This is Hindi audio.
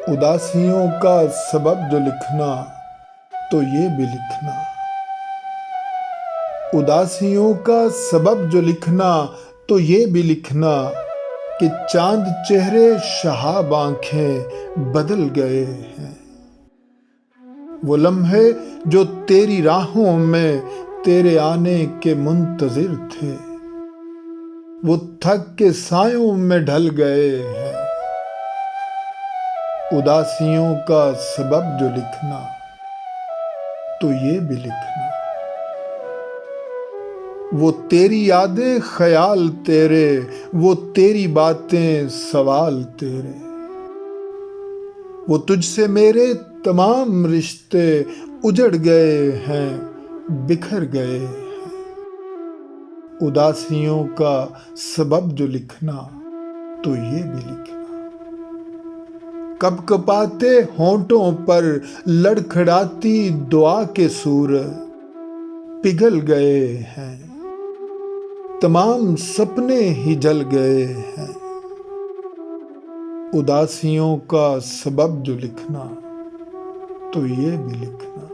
उदासियों का सबब जो लिखना तो ये भी लिखना। उदासियों का सबब जो लिखना तो ये भी लिखना कि चांद चेहरे शहाब आंखें बदल गए हैं। वो लम्हे जो तेरी राहों में तेरे आने के मुंतजिर थे, वो थक के सायों में ढल गए हैं। उदासियों का सबब जो लिखना तो ये भी लिखना। वो तेरी यादें ख्याल तेरे, वो तेरी बातें सवाल तेरे, वो तुझसे मेरे तमाम रिश्ते उजड़ गए हैं, बिखर गए हैं। उदासियों का सबब जो लिखना तो ये भी लिखना। कपकपाते होंठों पर लड़खड़ाती दुआ के सूर पिघल गए हैं, तमाम सपने ही जल गए हैं। उदासियों का सबब जो लिखना तो ये भी लिखना।